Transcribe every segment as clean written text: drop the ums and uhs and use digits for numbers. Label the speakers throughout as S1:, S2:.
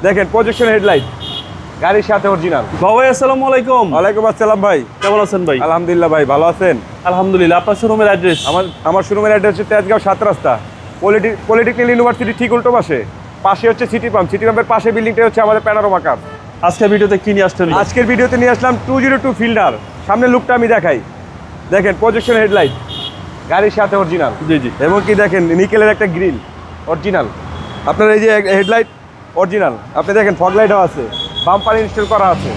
S1: দেখেন projection headlight, গাড়ির সাথে অরিজিনাল।
S2: ভাই আসসালামু আলাইকুম।
S1: ওয়ালাইকুম আসসালাম ভাই,
S2: কেমন আছেন ভাই?
S1: আলহামদুলিল্লাহ ভাই, ভালো আছেন?
S2: আলহামদুলিল্লাহ। আপনার শোরুমের অ্যাড্রেস?
S1: আমার শোরুমের অ্যাড্রেস হচ্ছে তেজগাঁও 7 রাস্তা, পলিটেকনিক ইউনিভার্সিটি ঠিক উল্টো পাশে হচ্ছে সিটি পাম্পের পাশে বিল্ডিংটা হচ্ছে আমাদের প্যানোরামা কার।
S2: আজকের ভিডিওতে কি নিয়ে আসছেন?
S1: আজকের ভিডিওতে নিয়ে আসলাম 202 ফিল্ডার। সামনে লুকটা আমি দেখাই, দেখেন প্রজেকশন হেডলাইট, গাড়ির সাথে অরিজিনাল।
S2: জি জি।
S1: এবং কি দেখেন নিকেলের একটা গ্রিল অরিজিনাল, আপনার এই যে হেডলাইট অরিজিনাল, আপনি দেখেন ফগ লাইটও আছে, বাম্পার ইনস্টল করা আছে,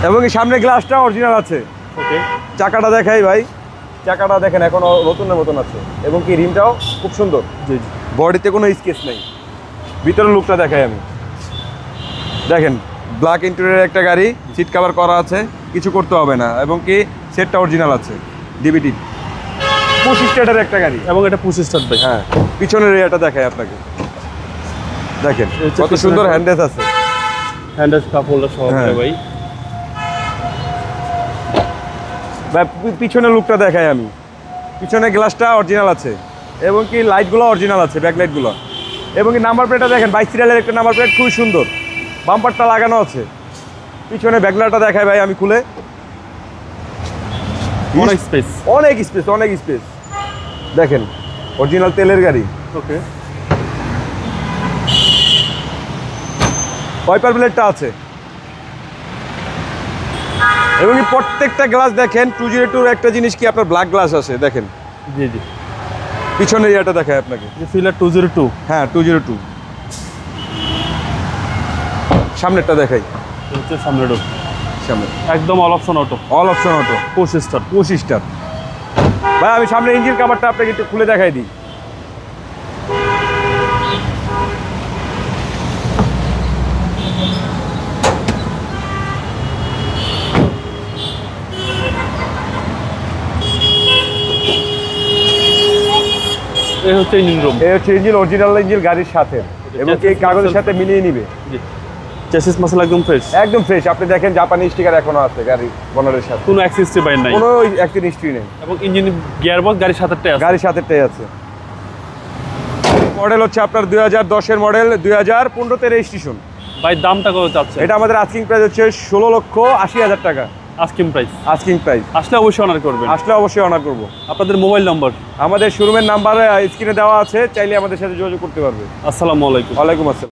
S1: এবং এই সামনে গ্লাসটা অরিজিনাল আছে।
S2: ওকে,
S1: চাকাটা দেখাই ভাই, চাকাটা দেখেন এখনো নতুনের মতন আছে, এবং কি রিমটাও খুব সুন্দর।
S2: জি জি।
S1: বডিতে কোনো স্কেচ নেই। ভিতরের লুকটা দেখাই আমি, দেখেন ব্ল্যাক ইন্টেরিয়রের একটা গাড়ি, সিট কভার করা আছে, কিছু করতে হবে না, এবং কি সেটটা অরিজিনাল আছে, ডিবিটি পুশ স্টার্টার একটা গাড়ি,
S2: এবং এটা পুশ স্টার্ট ভাই।
S1: হ্যাঁ। পিছনের এরিয়াটা দেখাই আপনাকে, দেখেন
S2: হচ্ছে
S1: কত
S2: পিছনের
S1: সুন্দর
S2: একটা-
S1: হ্যান্ডেস আছে,
S2: হ্যান্ডেল কাপ হোল্ডার সহ
S1: হ্যাঁ।
S2: ভাই।
S1: পিছনের লুকটা দেখাই আমি, পিছনে গ্লাসটা অরিজিনাল আছে, এবং কি লাইটগুলো অরিজিনাল আছে, ব্যাক লাইটগুলো, এবং কি নাম্বার প্লেটটা দেখেন 22 সিরিয়ালের একটা নাম্বার প্লেট, খুবই সুন্দর, বাম্পারটা লাগানো আছে। পিছনে ব্যাকলাইটটা দেখাই ভাই আমি খুলে,
S2: অনেক স্পেস।
S1: অনেক স্পেস দেখেন, অরিজিনাল তেলের গাড়ি।
S2: ওকে,
S1: ওয়াইপার ব্লেডটা আছে, এবং এই প্রত্যেকটা গ্লাস দেখেন 202 একটা জিনিস কি আপনার ব্ল্যাক গ্লাস আছে, দেখেন
S2: জি জি।
S1: পিছনের এরিয়াটা দেখায় আপনাকে,
S2: যে ফিলার 202।
S1: হ্যাঁ 202। সামনেরটা দেখাই,
S2: হচ্ছে সামনে ডোর,
S1: সামনে
S2: একদম all option auto,
S1: all option auto,
S2: push start.
S1: 25 star. ভাই আমি সামনে ইঞ্জিন কাভারটা আপনাকে একটু খুলে দেখাই দিই,
S2: এই হচ্ছে ইঞ্জিন রুম।
S1: এই হচ্ছে ইঞ্জিন, অরিজিনাল ইঞ্জিন গাড়ির সাথে, এবং কি এই কাগজের সাথে মিলিয়ে নিবে,
S2: জি। চেসিস মাসল একদম ফ্রেশ,
S1: একদম ফ্রেশ। আপনি দেখেন জাপানি স্টিকার এখনো আছে গাড়ি বনারের সাথে,
S2: কোনো অ্যাক্সেসরি বাইর নাই,
S1: কোনো অ্যাক্সিডেন্ট হিস্ট্রি নেই,
S2: এবং ইঞ্জিন গিয়ারবক্স গাড়ির সাথেটাই আছে।
S1: গাড়ির সাথেটাই আছে। মডেল হচ্ছে আপনার 2010-এর মডেল, 2015-তে রেজিস্ট্রেশন।
S2: ভাই দামটা কত চাচ্ছে?
S1: এটা আমাদের আস্কিং প্রাইস হচ্ছে 16,80,000 টাকা,
S2: আস্কিং প্রাইস।
S1: Asking price.
S2: আসলে অবশ্যই অনার করবেন।
S1: আসলে অবশ্যই অনার করবো।
S2: আপনাদের মোবাইল নাম্বার?
S1: আমাদের শোরুমের নাম্বার স্ক্রিনে দেওয়া আছে, চাইলে আমাদের সাথে যোগাযোগ করতে পারবে।
S2: আসসালামু আলাইকুম।
S1: ওয়ালাইকুম আসসালাম।